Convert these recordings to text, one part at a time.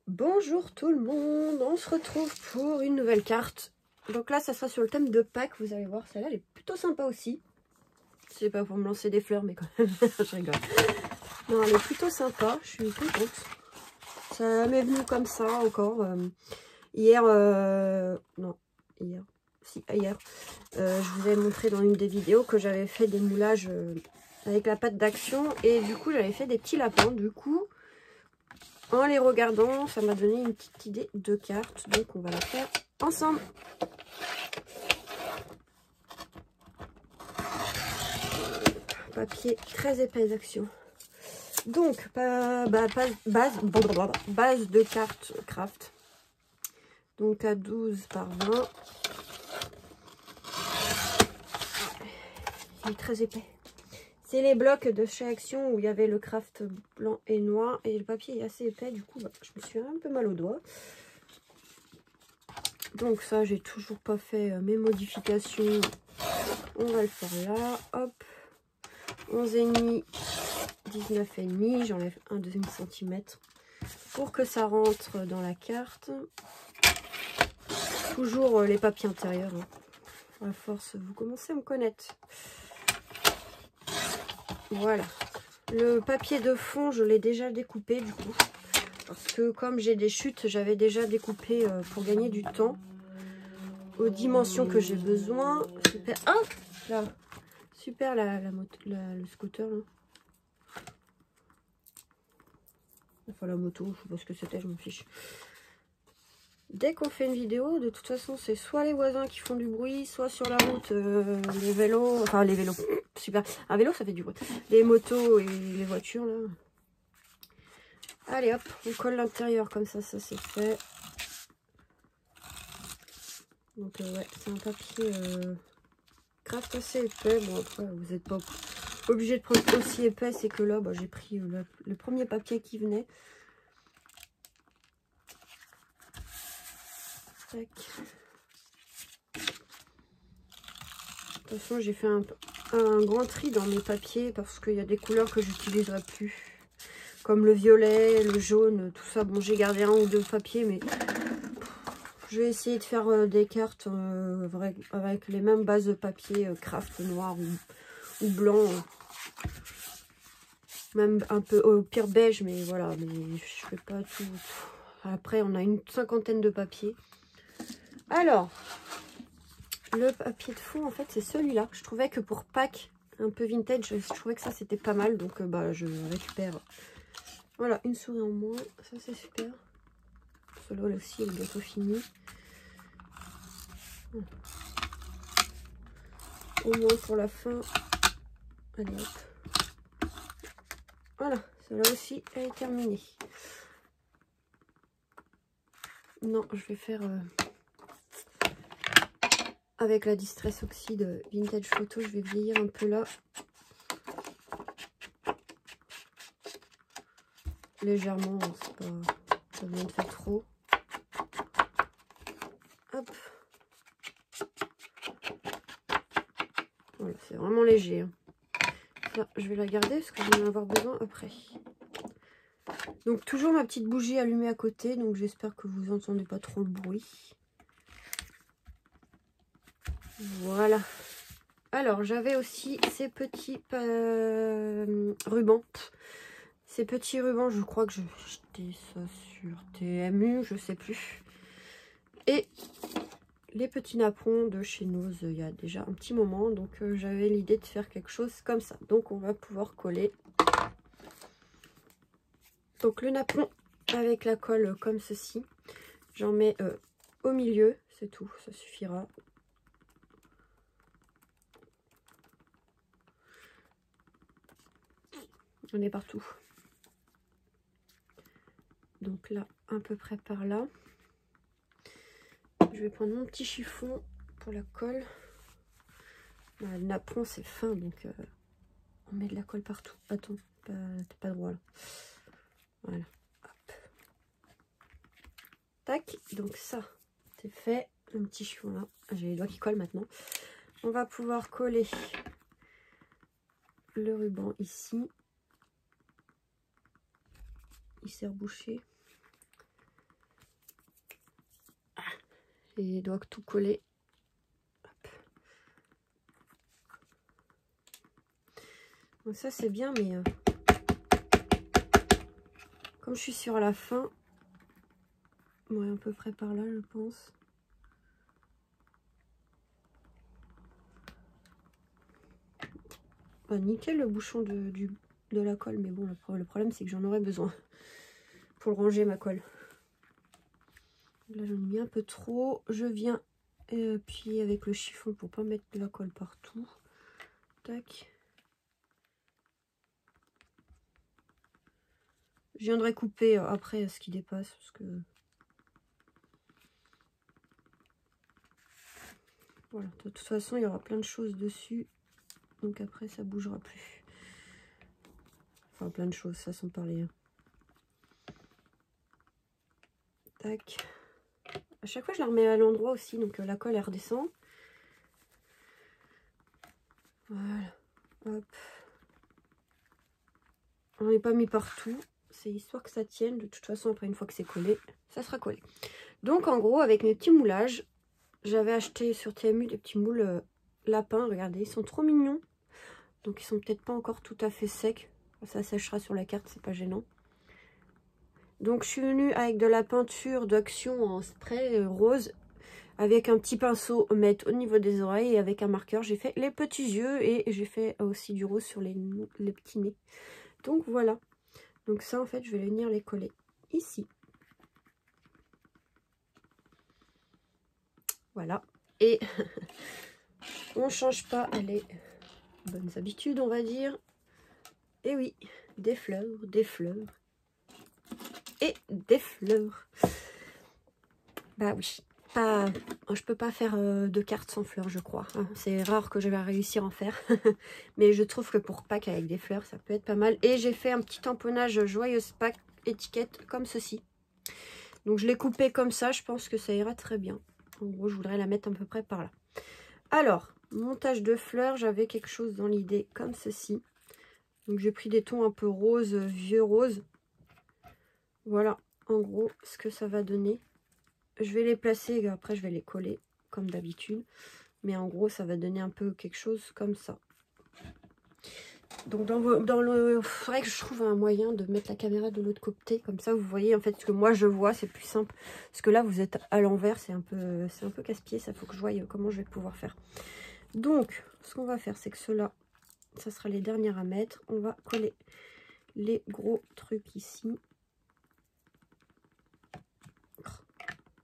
Bonjour tout le monde, on se retrouve pour une nouvelle carte. Donc là ça sera sur le thème de Pâques, vous allez voir, celle-là elle est plutôt sympa aussi. C'est pas pour me lancer des fleurs mais quand même, je rigole. Non, elle est plutôt sympa, je suis contente. Ça m'est venu comme ça encore. Hier, non, hier, si, hier, je vous avais montré dans une des vidéos que j'avais fait des moulages avec la pâte d'action. Et du coup j'avais fait des petits lapins, du coup... En les regardant, ça m'a donné une petite idée de carte. Donc, on va la faire ensemble. Papier très épais d'action. Donc, base de carte craft. Donc, à 12 par 20. Il est très épais. C'est les blocs de chez Action où il y avait le craft blanc et noir. Et le papier est assez épais. Du coup, je me suis un peu mal au doigt. Donc ça, j'ai toujours pas fait mes modifications. On va le faire là. Hop. 11,5, 19,5. J'enlève un demi-centimètre pour que ça rentre dans la carte. Toujours les papiers intérieurs. Hein. À force, vous commencez à me connaître. Voilà. Le papier de fond, je l'ai déjà découpé du coup. Parce que comme j'ai des chutes, j'avais déjà découpé pour gagner du temps. Aux dimensions que j'ai besoin. Super. Ah là. Super le scooter là. Enfin la moto, je sais pas ce que c'était, je m'en fiche. Dès qu'on fait une vidéo, de toute façon, c'est soit les voisins qui font du bruit, soit sur la route, les vélos, enfin les vélos, super. Un vélo, ça fait du bruit. Les motos et les voitures, là. Allez, hop, on colle l'intérieur comme ça c'est fait. Donc, ouais, c'est un papier craft assez épais. Bon, après, vous n'êtes pas obligé de prendre aussi épais, c'est que là, bah, j'ai pris le premier papier qui venait. Tac. De toute façon, j'ai fait un grand tri dans mes papiers parce qu'il y a des couleurs que j'utiliserai plus. Comme le violet, le jaune, tout ça. Bon, j'ai gardé un ou deux papiers, mais je vais essayer de faire des cartes avec les mêmes bases de papier craft noir ou blanc. Même un peu au pire beige, mais voilà. Mais je fais pas tout. Après, on a une cinquantaine de papiers. Alors... Le papier de fond, en fait, c'est celui-là. Je trouvais que pour Pâques, un peu vintage, je trouvais que ça, c'était pas mal. Donc, bah, je récupère. Voilà, une souris en moins. Ça, c'est super. Celui-là aussi, il est bientôt fini. Au moins pour la fin. Allez, hop. Voilà, celle-là aussi, elle est terminée. Non, je vais faire... avec la Distress Oxide Vintage Photo, je vais vieillir un peu là. Légèrement, c'est pas... ça vient de faire trop. Hop. Voilà, c'est vraiment léger. Hein. Ça, je vais la garder parce que je vais en avoir besoin après. Donc, toujours ma petite bougie allumée à côté. Donc, j'espère que vous n'entendez pas trop le bruit. Voilà. Alors, j'avais aussi ces petits rubans. Ces petits rubans, je crois que je vais acheter ça sur TMU, je sais plus. Et les petits napperons de chez Nose, il y a déjà un petit moment. Donc, j'avais l'idée de faire quelque chose comme ça. Donc, on va pouvoir coller. Donc, le napperon avec la colle comme ceci. J'en mets au milieu, c'est tout, ça suffira. On est partout. Donc là, à peu près par là. Je vais prendre mon petit chiffon pour la colle. Le napperon, c'est fin, donc on met de la colle partout. Attends, t'es pas droit là. Voilà. Hop. Tac, donc ça, c'est fait. Un petit chiffon là. J'ai les doigts qui collent maintenant. On va pouvoir coller le ruban ici. Il s'est rebouché. et il doit tout coller. Hop. Donc ça c'est bien, mais comme je suis sur la fin, ouais, à peu près par là je pense. Bah, nickel le bouchon de la colle, mais bon le problème c'est que j'en aurais besoin pour ranger ma colle. Là j'en ai mis un peu trop, je viens appuyer avec le chiffon pour pas mettre de la colle partout. Tac. Je viendrai couper après ce qui dépasse parce que voilà, de toute façon il y aura plein de choses dessus, donc après ça bougera plus. Enfin plein de choses, ça sans parler. Tac. À chaque fois je la remets à l'endroit aussi, donc la colle elle redescend. Voilà. Hop. On n'est pas mis partout. C'est histoire que ça tienne. De toute façon, après, une fois que c'est collé, ça sera collé. Donc, en gros, avec mes petits moulages, j'avais acheté sur TMU des petits moules lapins. Regardez, ils sont trop mignons. Donc, ils sont peut-être pas encore tout à fait secs. Ça séchera sur la carte, c'est pas gênant. Donc, je suis venue avec de la peinture d'Action en spray rose. Avec un petit pinceau mettre au niveau des oreilles. Et avec un marqueur, j'ai fait les petits yeux. Et j'ai fait aussi du rose sur les petits nez. Donc, voilà. Donc ça, en fait, je vais venir les coller ici. Voilà. Et on ne change pas les bonnes habitudes, on va dire. Et oui, des fleurs et des fleurs. Bah oui, je peux pas faire de cartes sans fleurs, je crois. Hein. C'est rare que je vais réussir à en faire. Mais je trouve que pour Pâques avec des fleurs, ça peut être pas mal. Et j'ai fait un petit tamponnage joyeuse Pâques étiquette comme ceci. Donc je l'ai coupé comme ça, je pense que ça ira très bien. En gros, je voudrais la mettre à peu près par là. Alors, montage de fleurs, j'avais quelque chose dans l'idée comme ceci. Donc j'ai pris des tons un peu rose, vieux rose. Voilà, en gros, ce que ça va donner. Je vais les placer et après je vais les coller comme d'habitude. Mais en gros, ça va donner un peu quelque chose comme ça. Donc il faudrait que je trouve un moyen de mettre la caméra de l'autre côté. Comme ça, vous voyez en fait ce que moi je vois, c'est plus simple. Parce que là, vous êtes à l'envers, c'est un peu casse-pied. Ça faut que je voie comment je vais pouvoir faire. Donc, ce qu'on va faire, c'est que ceux-là, ça sera les dernières à mettre. On va coller les gros trucs ici.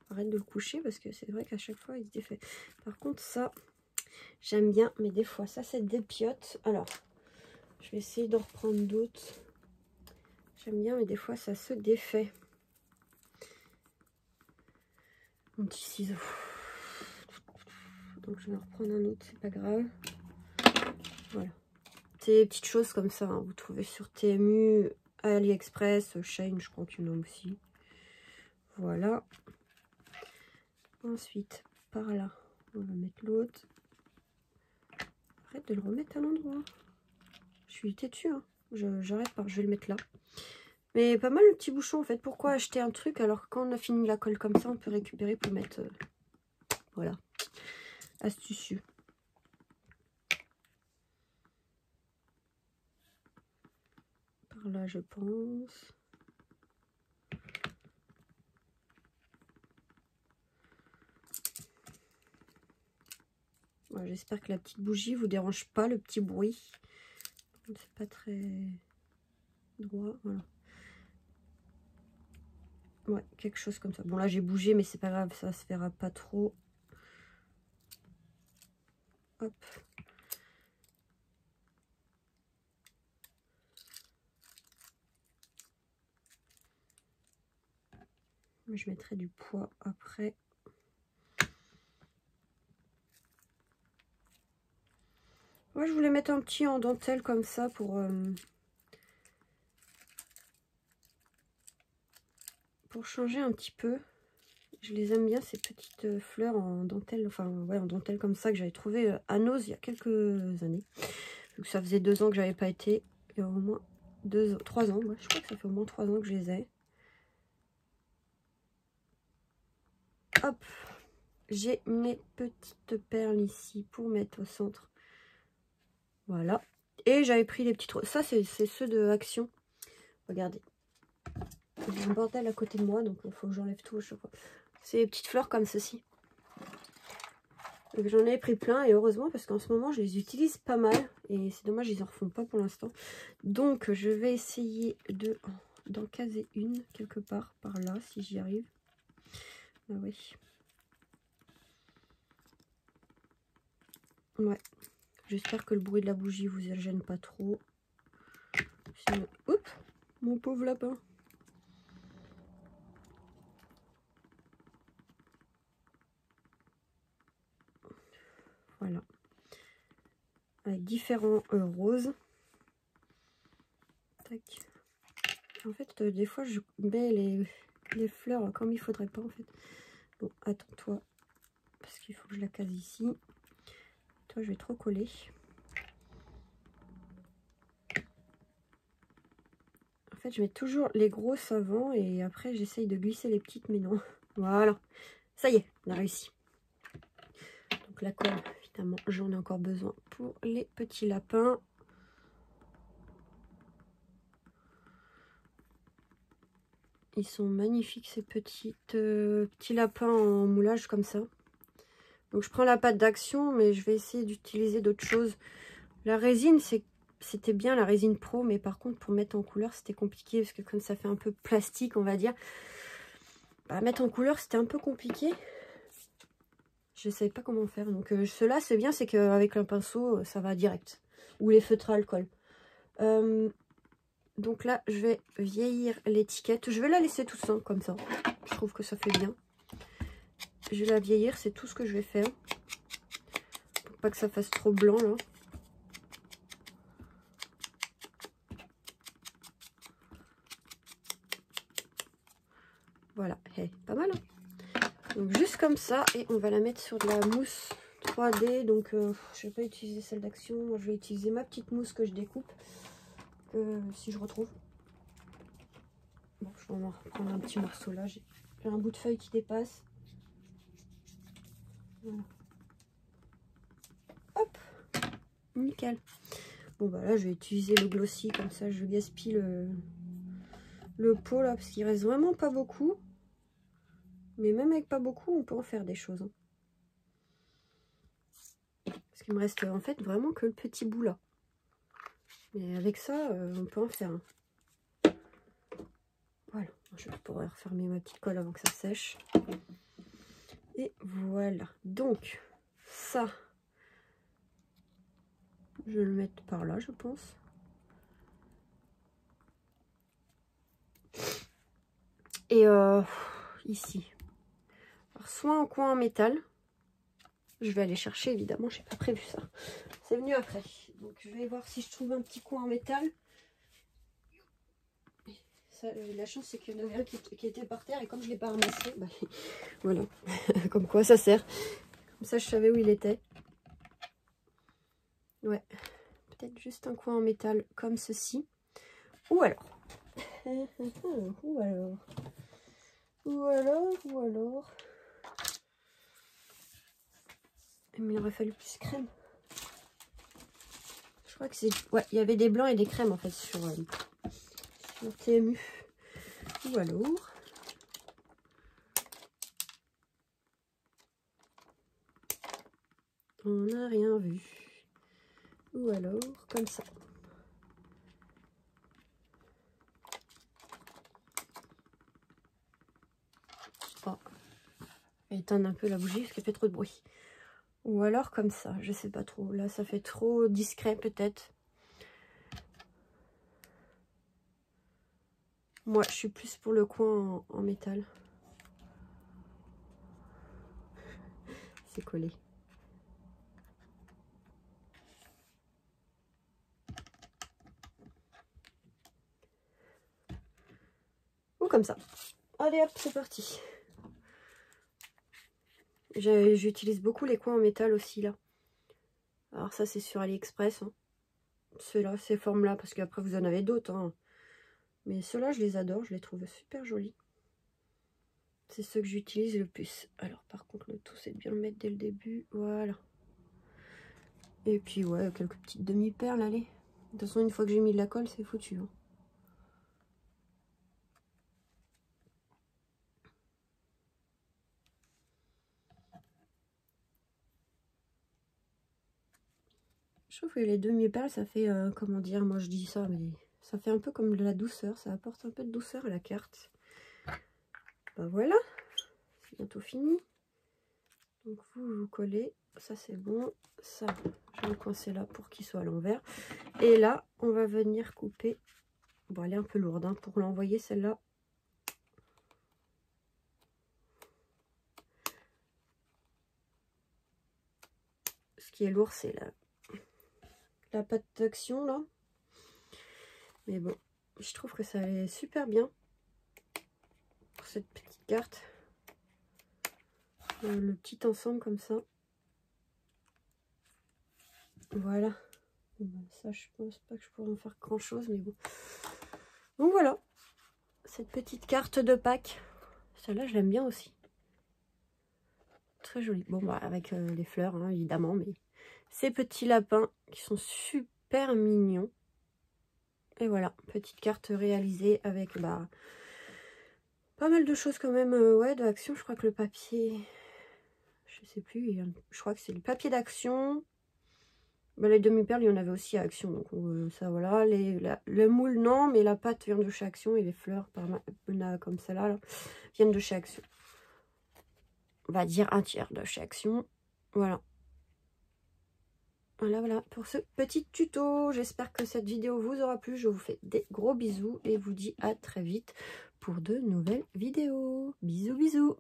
Arrête de le coucher parce que c'est vrai qu'à chaque fois, il se défait. Par contre, ça, j'aime bien, mais des fois, ça, c'est des piottes. Alors, je vais essayer d'en reprendre d'autres. J'aime bien, mais des fois, ça se défait. Mon petit ciseau. Donc, je vais en reprendre un autre, c'est pas grave. Voilà. C'est des petites choses comme ça. Hein. Vous trouvez sur TMU, AliExpress, Shein, je crois qu'il y en a aussi. Voilà. Ensuite, par là, on va mettre l'autre. Arrête de le remettre à l'endroit. Je suis têtue, hein. J'arrête pas, je vais le mettre là. Mais pas mal le petit bouchon en fait. Pourquoi acheter un truc alors que quand on a fini la colle comme ça, on peut récupérer pour mettre... voilà. Astucieux. Par là, je pense. Voilà, j'espère que la petite bougie vous dérange pas, le petit bruit. C'est pas très droit, voilà. Ouais, quelque chose comme ça. Bon, là, j'ai bougé, mais c'est pas grave, ça se verra pas trop. Hop. Je mettrai du poids après. Moi, je voulais mettre un petit en dentelle comme ça pour changer un petit peu. Je les aime bien, ces petites fleurs en dentelle, enfin ouais, en dentelle comme ça que j'avais trouvé à Nose il y a quelques années. Donc ça faisait 2 ans que j'avais pas été, il y a au moins 3 ans, ouais, je crois que ça fait au moins 3 ans que je les ai. Hop, j'ai mes petites perles ici pour mettre au centre. Voilà. Et j'avais pris les petites roses. Ça, c'est ceux de Action. Regardez. J'ai un bordel à côté de moi, donc il faut que j'enlève tout à chaque fois. C'est des petites fleurs comme ceci. J'en ai pris plein et heureusement parce qu'en ce moment je les utilise pas mal. Et c'est dommage, ils en refont pas pour l'instant. Donc je vais essayer d'en caser une quelque part par là si j'y arrive. Ah oui. Ouais. J'espère que le bruit de la bougie vous gêne pas trop. Sinon... Oups, mon pauvre lapin. Voilà. Avec différents roses. Tac. En fait, des fois, je mets les fleurs comme il faudrait pas, en fait. Bon, attends-toi. Parce qu'il faut que je la case ici. Toi, je vais trop coller. En fait, je mets toujours les grosses avant et après, j'essaye de glisser les petites, mais non. Voilà. Ça y est, on a réussi. Donc, la colle, évidemment, j'en ai encore besoin pour les petits lapins. Ils sont magnifiques, ces petits lapins en moulage comme ça. Donc, je prends la pâte d'Action, mais je vais essayer d'utiliser d'autres choses. La résine, c'était bien la résine pro, mais par contre, pour mettre en couleur, c'était compliqué. Parce que comme ça fait un peu plastique, on va dire, bah, mettre en couleur, c'était un peu compliqué. Je ne savais pas comment faire. Donc, cela, c'est bien, c'est qu'avec un pinceau, ça va direct. Ou les feutres à alcool. Donc là, je vais vieillir l'étiquette. Je vais la laisser toute simple comme ça. Je trouve que ça fait bien. Je vais la vieillir, c'est tout ce que je vais faire. Pour pas que ça fasse trop blanc là. Voilà, hey, pas mal. Hein, donc juste comme ça, et on va la mettre sur de la mousse 3D. Donc je vais pas utiliser celle d'Action. Moi, je vais utiliser ma petite mousse que je découpe. Si je retrouve. Bon, je vais en prendre un petit morceau là. J'ai un bout de feuille qui dépasse. Voilà. Hop, nickel. Bon bah là je vais utiliser le glossy, comme ça je gaspille le pot là, parce qu'il reste vraiment pas beaucoup. Mais même avec pas beaucoup, on peut en faire des choses. Hein. Parce qu'il me reste en fait vraiment que le petit bout là. Mais avec ça, on peut en faire. Hein. Voilà, je vais pouvoir refermer ma petite colle avant que ça sèche. Et voilà, donc ça, je vais le mettre par là, je pense. Et ici, alors, soit un coin en métal, je vais aller chercher évidemment, j'ai pas prévu ça, c'est venu après. Donc je vais voir si je trouve un petit coin en métal. Ça, la chance c'est qu'il y en avait un qui était par terre et comme je l'ai pas ramassé, bah, voilà, comme quoi ça sert. Comme ça je savais où il était. Ouais, peut-être juste un coin en métal comme ceci. Ou alors, ou alors. Mais il aurait fallu plus crème. Je crois que c'est... Ouais, il y avait des blancs et des crèmes en fait sur TMU. Ou alors... On n'a rien vu. Ou alors, comme ça. Oh. Éteindre un peu la bougie parce qu'elle fait trop de bruit. Ou alors comme ça, je sais pas trop. Là, ça fait trop discret peut-être. Moi, je suis plus pour le coin en métal. C'est collé. Ou comme ça. Allez hop, c'est parti. J'utilise beaucoup les coins en métal aussi là. Alors ça c'est sur AliExpress. Hein. Ceux-là, ces formes-là, parce qu'après vous en avez d'autres. Hein. Mais ceux-là, je les adore, je les trouve super jolis. C'est ceux que j'utilise le plus. Alors par contre le tout c'est de bien le mettre dès le début. Voilà. Et puis ouais, quelques petites demi-perles, allez. De toute façon une fois que j'ai mis de la colle c'est foutu. Hein. Je trouve que les demi-perles ça fait, comment dire, moi je dis ça mais ça fait un peu comme de la douceur. Ça apporte un peu de douceur à la carte. Bah voilà, c'est bientôt fini. Donc vous collez, ça c'est bon, ça je vais le coincer là pour qu'il soit à l'envers. Et là on va venir couper, bon elle est un peu lourde hein, pour l'envoyer celle-là. Ce qui est lourd c'est la pâte d'action là. Mais bon, je trouve que ça allait super bien pour cette petite carte. Le petit ensemble comme ça. Voilà. Ça je pense pas que je pourrais en faire grand chose mais bon. Donc voilà. Cette petite carte de Pâques. Celle-là je l'aime bien aussi. Très jolie. Bon bah avec les fleurs hein, évidemment. Mais ces petits lapins qui sont super mignons. Et voilà. Petite carte réalisée avec bah pas mal de choses quand même. Ouais de Action. Je crois que le papier... Je sais plus. Je crois que c'est le papier d'Action. Bah, les demi-perles, il y en avait aussi à Action. Donc ça voilà. Le moule, non. Mais la pâte vient de chez Action. Et les fleurs, comme celle-là, là, viennent de chez Action. On va dire un tiers de chez Action. Voilà. Voilà pour ce petit tuto. J'espère que cette vidéo vous aura plu. Je vous fais des gros bisous. Et vous dis à très vite pour de nouvelles vidéos. Bisous, bisous.